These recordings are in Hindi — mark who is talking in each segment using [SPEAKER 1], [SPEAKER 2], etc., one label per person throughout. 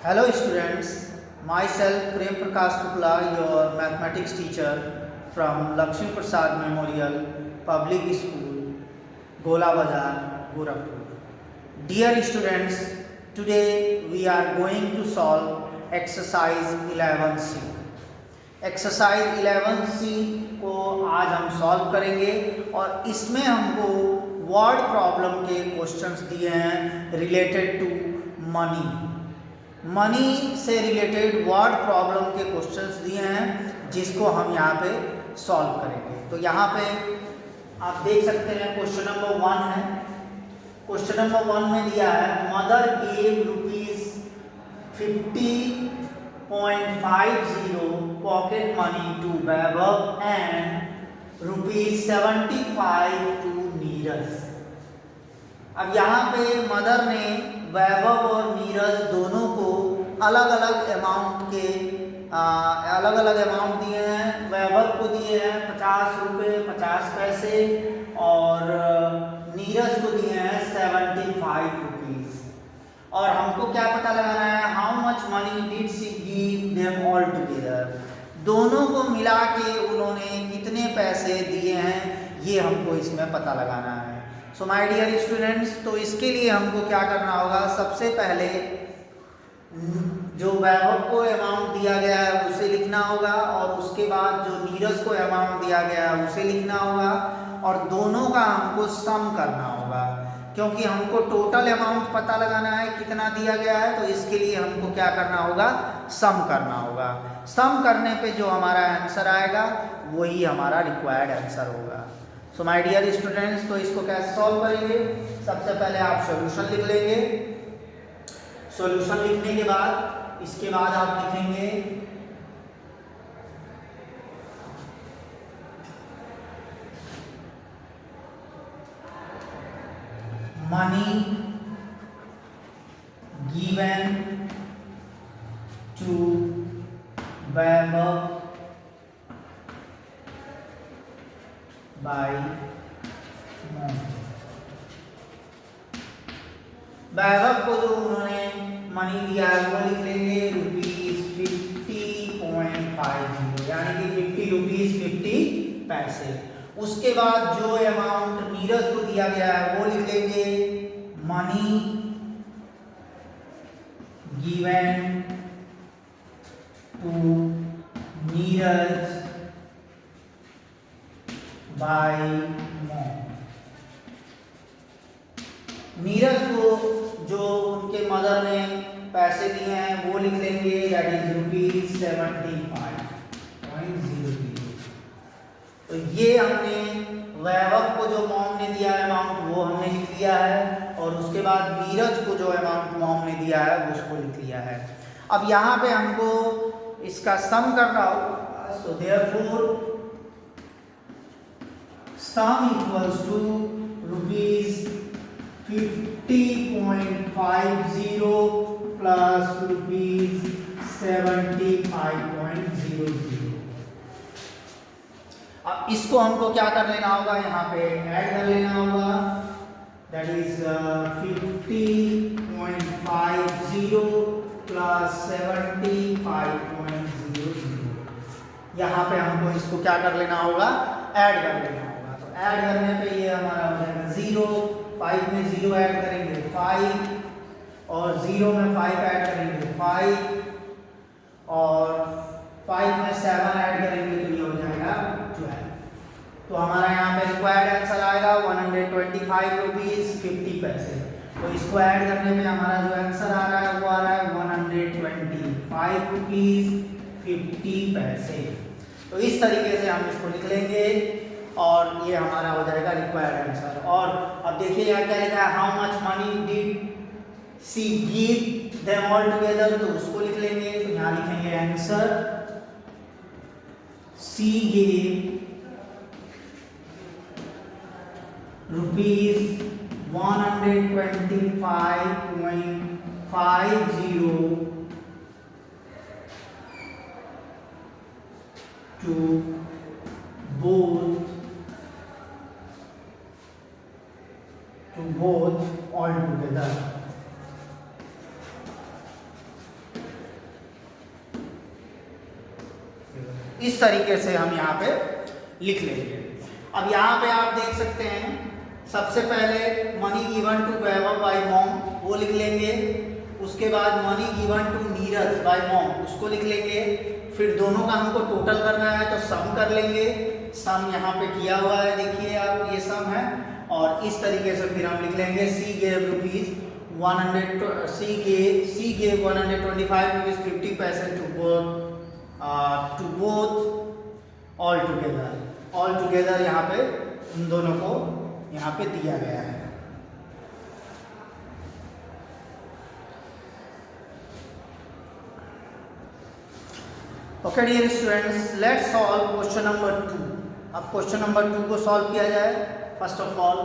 [SPEAKER 1] Hello students, myself Prem Prakash Shukla, your mathematics teacher from Lakshmi Prasad Memorial Public School, Gola Bazar, Gorakhpur. Dear students, today we are going to solve exercise 11C. Exercise 11C को आज हम सॉल्व करेंगे और इसमें हमको वर्ड प्रॉब्लम के क्वेश्चंस दिए हैं रिलेटेड टू मनी। मनी से रिलेटेड वर्ड प्रॉब्लम के क्वेश्चंस दिए हैं जिसको हम यहाँ पे सॉल्व करेंगे। तो यहाँ पे आप देख सकते हैं क्वेश्चन नंबर 1 है। क्वेश्चन नंबर 1 में दिया है mother gave ₹50.50 pocket money to Vaibhav and ₹75 to Neeraj. अब यहाँ पे मदर ने वैभव और नीरज दोनों को अलग अलग अमाउंट दिए हैं। वैभव को दिए हैं 50 रुपये 50 पैसे और नीरज को दिए हैं 75 रुपीज। और हमको क्या पता लगाना है, how much money did she give them all together. दोनों को मिला के उन्होंने कितने पैसे दिए हैं ये हमको इसमें पता लगाना है। सो माय डियर स्टूडेंट्स, तो इसके लिए हमको क्या करना होगा, सबसे पहले जो वैभव को अमाउंट दिया गया है उसे लिखना होगा और उसके बाद जो नीरज को अमाउंट दिया गया है उसे लिखना होगा और दोनों का हमको सम करना होगा क्योंकि हमको टोटल अमाउंट पता लगाना है कितना दिया गया है। तो इसके लिए हमको क्या करना होगा, सम करना होगा। सम करने पे जो हमारा आंसर आएगा वही हमारा रिक्वायर्ड आंसर होगा। सो माय डियर स्टूडेंट्स, तो इसको कैसे सॉल्व करेंगे, सबसे पहले आप सॉल्यूशन लिख लेंगे। सॉल्यूशन लिखने के बाद इसके बाद आप लिखेंगे money given to Vaibhav by mom. Vaibhav को जो उन्होंने मनी दिया है वो लिख लेंगे ₹50.50 यानी कि 50 रुपीज 50 पैसे। उसके बाद जो अमाउंट नीरज को दिया गया है वो लिख लेंगे money given to Neeraj by mom. Neeraj को जो उनके मदर ने पैसे दिए हैं वो लिख लेंगे दैट इज ₹75.00। तो ये हमने वैभव को जो मॉम ने दिया है अमाउंट वो हमने लिख लिया है और उसके बाद नीरज को जो अमाउंट मॉम ने दिया है उसको लिख लिया है। अब यहाँ पे हमको इसका सम करना होगा। So therefore sum equals to ₹50.50 plus ₹75.00। अब इसको हमको क्या कर लेना होगा, यहाँ पे ऐड कर लेना होगा दैट इज 50.50 प्लस 75.00। यहाँ पे हमको इसको क्या कर लेना होगा, ऐड कर लेना होगा। ऐड करने पे ये हमारा हो जाएगा 0, 5 में 0 ऐड करेंगे 5 और 0 में 5 ऐड करेंगे 5 और 5 में 7 ऐड करेंगे तो ये हो जाएगा 12। तो हमारा यहाँ पे रिक्वायर्ड आंसर आएगा 125 रुपीज 50 पैसे। तो इसको ऐड करने में हमारा जो आंसर आ रहा है वो आ रहा है 125 रुपीज 50 पैसे। तो इस तरीके से हम इसको लिख लेंगे और ये हमारा हो जाएगा रिक्वायर्ड आंसर। और अब देखिए यहाँ क्या लिखा है, how much money did she give them all together, तो उसको लिख लेंगे। तो यहाँ लिखेंगे answer she give ₹125.50 to both all together। इस तरीके से हम यहाँ पे लिख लेंगे। अब यहाँ पे आप देख सकते हैं, सबसे पहले money given to Vaibhav by mom वो लिख लेंगे, उसके बाद money given to Neeraj by mom उसको लिख लेंगे, फिर दोनों का हमको टोटल करना है तो सम कर लेंगे। सम यहाँ पे किया हुआ है, देखिए आप, ये सम है। और इस तरीके से फिर हम लिख लेंगे सी गेव रुपीज 100, सी गेव 125 रुपीज 50 पैसे टू बोथ ऑल टुगेदर यहाँ पे उन दोनों को यहाँ पे दिया गया है। Okay dear students, let's solve question number 2। अब क्वेश्चन नंबर 2 को सॉल्व किया जाए। First of all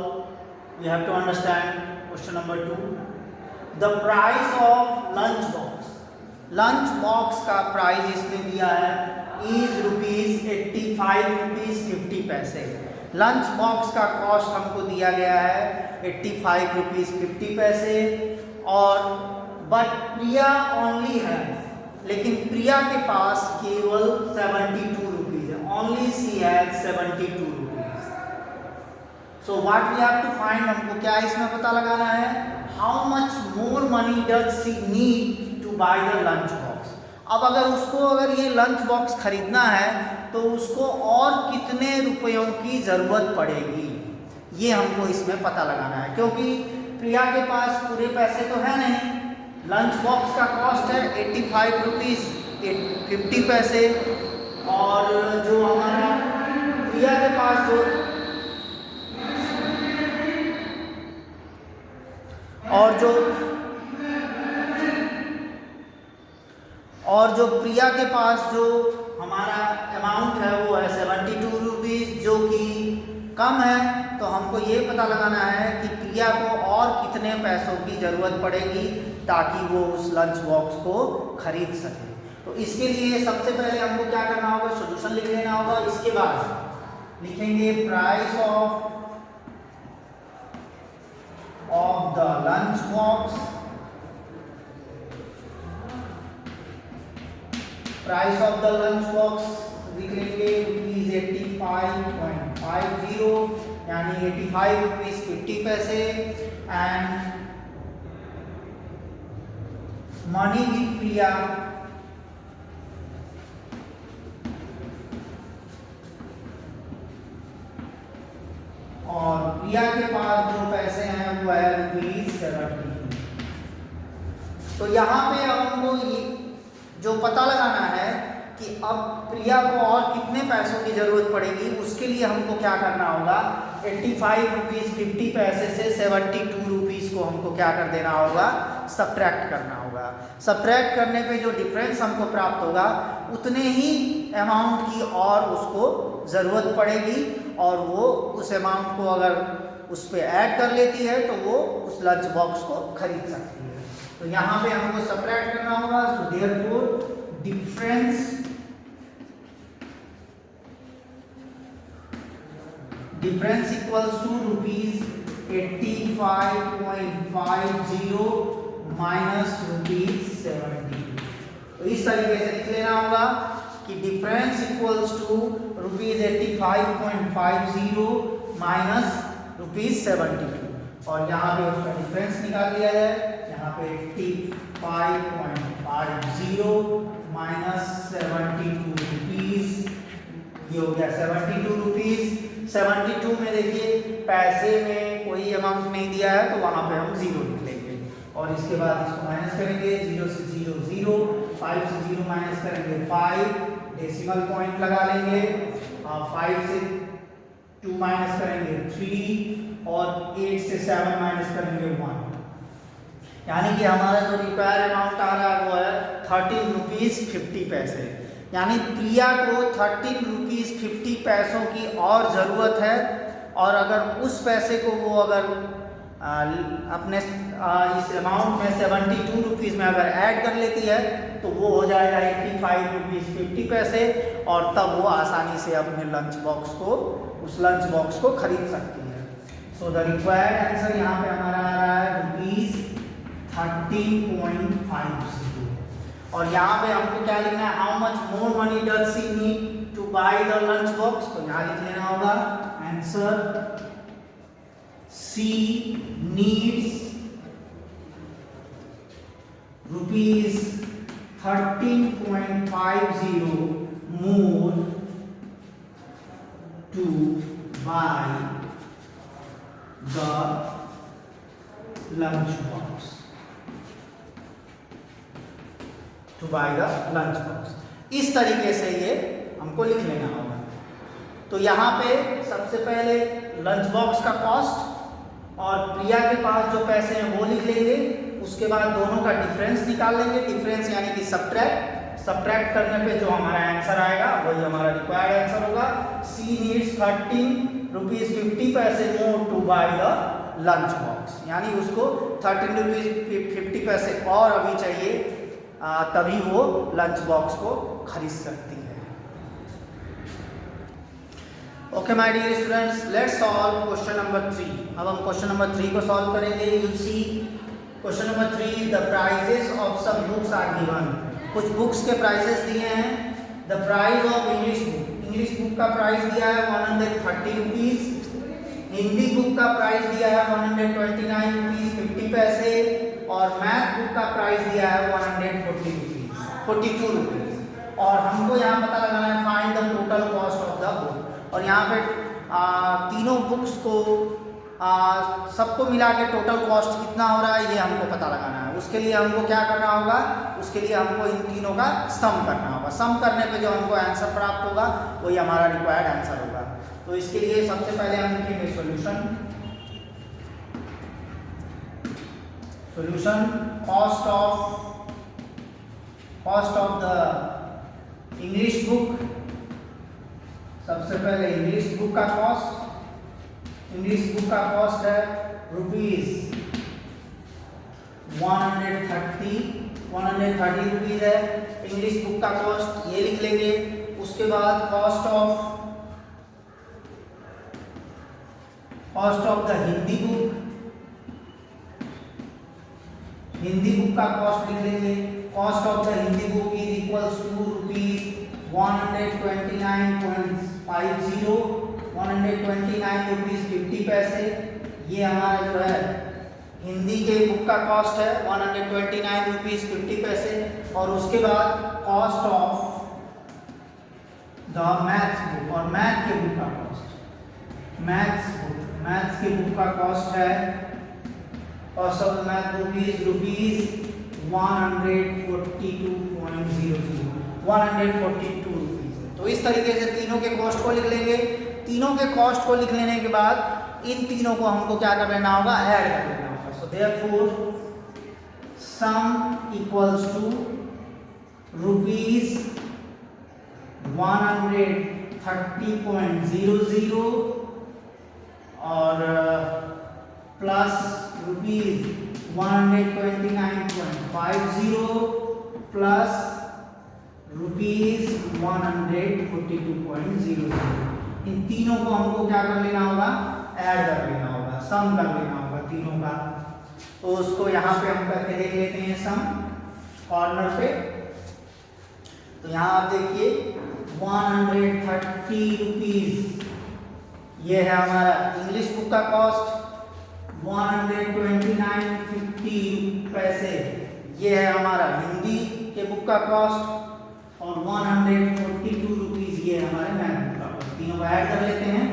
[SPEAKER 1] we have to understand question number 2, the price of lunch box. Lunch box का प्राइस इसमें दिया है इज ₹85 50 पैसे। लंच बॉक्स का कॉस्ट हमको दिया गया है 85 रुपीज 50 पैसे। और बट प्रिया ओनली है, लेकिन प्रिया के पास केवल 72 रुपीज है। Only she has 72 rupees. So what we have to find, हमको क्या इसमें पता लगाना है, how much more money does she need to buy the lunch box. अब अगर ये लंच बॉक्स खरीदना है तो उसको और कितने रुपयों की ज़रूरत पड़ेगी, ये हमको इसमें पता लगाना है। क्योंकि प्रिया के पास पूरे पैसे तो है नहीं। लंच बॉक्स का कॉस्ट है 85 रुपीज़ 50 पैसे, और जो हमारा प्रिया के पास जो प्रिया के पास जो हमारा अमाउंट है वो है 72 रुपीज़, जो कि कम है। तो हमको ये पता लगाना है कि प्रिया को और कितने पैसों की ज़रूरत पड़ेगी ताकि वो उस लंच बॉक्स को खरीद सके। तो इसके लिए सबसे पहले हमको क्या करना होगा, सॉल्यूशन लिख लेना होगा। इसके बाद लिखेंगे price of the lunch box. Price of the lunch box लिख लेंगे रुपीज 85.50, यानी 85 रुपीज 50 पैसे। एंड मनी विथ प्रिया और प्रिया के पास जो पैसे हैं वो है रुपीज 70। तो यहाँ पे हमको ये जो पता लगाना है कि अब प्रिया को और कितने पैसों की ज़रूरत पड़ेगी, उसके लिए हमको क्या करना होगा, 85 रुपीज़ 50 पैसे से 72 रुपीज़ को हमको क्या कर देना होगा, सब्ट्रैक्ट करना होगा। सब्ट्रैक्ट करने पे जो डिफरेंस हमको प्राप्त होगा उतने ही अमाउंट की और उसको ज़रूरत पड़ेगी, और वो उस अमाउंट को अगर उस पर ऐड कर लेती है तो वो उस लंच बॉक्स को खरीद सकती है। तो यहाँ पे हमको सब्ट्रैक्ट करना होगा। So therefore difference equals to rupees 85.50 minus rupees 72। तो इस तरीके से लिख लेना होगा कि difference equals to rupees 85.50 minus rupees 72, और यहाँ पे उसका डिफरेंस निकाल लिया जाए। यहाँ पे 85.50 माइनस 72 रुपीज, ये हो गया 72 रुपीज। 72 में देखिए पैसे में कोई अमाउंट नहीं दिया है तो वहाँ पे हम 0 लिख लेंगे, और इसके बाद इसको माइनस करेंगे, 0 से 0 0, 5 से 0 माइनस करेंगे 5, डेसिमल पॉइंट लगा लेंगे, 5 से 2 माइनस करेंगे 3, और 8 से 7 माइनस करेंगे 1। यानी कि हमारा जो रिक्वायर अमाउंट आ रहा है वो है 13 रुपीज़ 50 पैसे। यानी प्रिया को 13 रुपीज़ 50 पैसों की और ज़रूरत है, और अगर उस पैसे को वो अगर अपने इस अमाउंट में 72 रुपीज़ में अगर ऐड कर लेती है तो वो हो जाएगा 85 रुपीज़ 50 पैसे, और तब वो आसानी से अपने उस लंच बॉक्स को खरीद सकती है। सो द रिक्वायर्ड आंसर यहाँ पे हमारा आ रहा है रुपीज़ 13.50, और यहाँ पे हमको क्या लिखना है, how much more money does she need to buy the lunch box, तो यहाँ लिख लेना होगा answer she needs ₹13.50 more to buy the lunch box. To buy the lunch box. इस तरीके से ये हमको लिख लेना होगा। तो यहाँ पे सबसे पहले लंच बॉक्स का कॉस्ट और प्रिया के पास जो पैसे हैं वो लिख लेंगे। उसके बाद दोनों का डिफरेंस निकाल लेंगे। डिफरेंस यानी कि सब्ट्रैक्ट करने पे जो हमारा आंसर आएगा वही हमारा रिक्वायर्ड आंसर होगा। She needs ₹13.50 more to buy the lunch box, यानी उसको ₹13.50 और अभी चाहिए, तभी वो लंच बॉक्स को खरीद सकती है। Okay my dear students, let's solve question number 3। अब हम क्वेश्चन नंबर 3 को सॉल्व करेंगे। You see question number 3, the prices of some books are given. कुछ बुक्स के प्राइजेस दिए हैं। The price of English book का प्राइस दिया है ₹130। हिंदी बुक का प्राइस दिया है ₹129.50 और मैथ बुक का प्राइस दिया है ₹142। और हमको यहाँ पता लगाना है find the total cost of the book. और यहाँ पे तीनों बुक्स को सबको मिला के टोटल कॉस्ट कितना हो रहा है ये हमको पता लगाना है। उसके लिए हमको क्या करना होगा, उसके लिए हमको इन तीनों का सम करना होगा। सम करने पे जो हमको आंसर प्राप्त होगा वही हमारा रिक्वायर्ड आंसर होगा। तो इसके लिए सबसे पहले हम लिखेंगे solution. Cost of the English book. सबसे पहले इंग्लिश बुक का कॉस्ट है ₹130 है इंग्लिश बुक का कॉस्ट, ये लिख लेंगे। उसके बाद cost of the Hindi book का कॉस्ट लिख लेंगे। Cost of the Hindi book is equals to ₹129.50। ये हमारा जो है हिंदी के बुक का कॉस्ट है ₹129.50। और उसके बाद cost of the maths book और मैथ्स के बुक का कॉस्ट है cost of the math book is ₹142.00। तो इस तरीके से तीनों के कॉस्ट को लिख लेंगे। तीनों के कॉस्ट को लिख लेने के बाद इन तीनों को हमको क्या कर लेना होगा, ऐड कर लेना होगा। So therefore sum equals to ₹130.00 और प्लस ₹129.50 प्लस ₹142.00। इन तीनों को हमको क्या कर लेना होगा, ऐड कर लेना होगा, सम कर लेना होगा तीनों का। तो उसको यहाँ पे हम करके देख लेते हैं सम कॉर्नर पे। तो यहाँ आप देखिए ₹130 ये है हमारा इंग्लिश बुक का कॉस्ट, ₹129.50 ये है हमारा हिंदी के बुक का कॉस्ट और ₹142 ये हमारे मैथ बुक का कॉस्ट। तीनों को ऐड कर लेते हैं।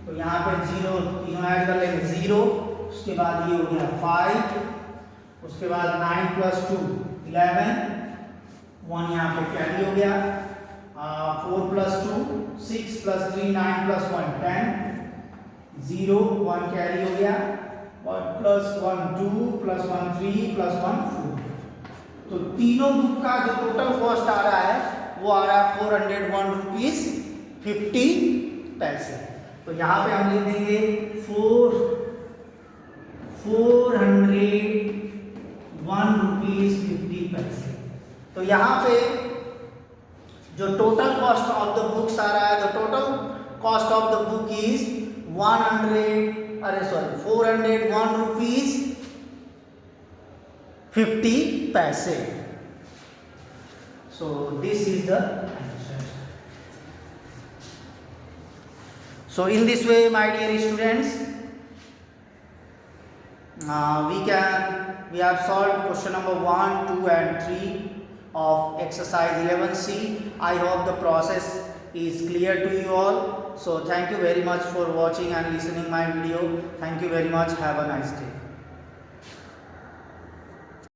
[SPEAKER 1] तो यहाँ पे तीनों ऐड कर लेंगे 0। उसके बाद ये हो गया 5, उसके बाद 9 + 2 11, 1 यहाँ पे कैरी हो गया, 4 + 2 6 + 3 9 + 1 10, 0 1 कैरी हो गया, 1 + 1 2 + 1 3 + 1 4। तो तीनों बुक का जो टोटल कॉस्ट आ रहा है वो आ रहा है ₹401.50। तो यहाँ पे हम लिख देंगे ₹401.50। तो यहाँ पे जो total cost of the books आ रहा है, the total cost of the book is ₹401.50। So this is the answer. So in this way, my dear students, we have solved question number 1, 2 and 3 of exercise 11C. I hope the process is clear to you all. So thank you very much for watching and listening my video. Thank you very much. Have a nice day.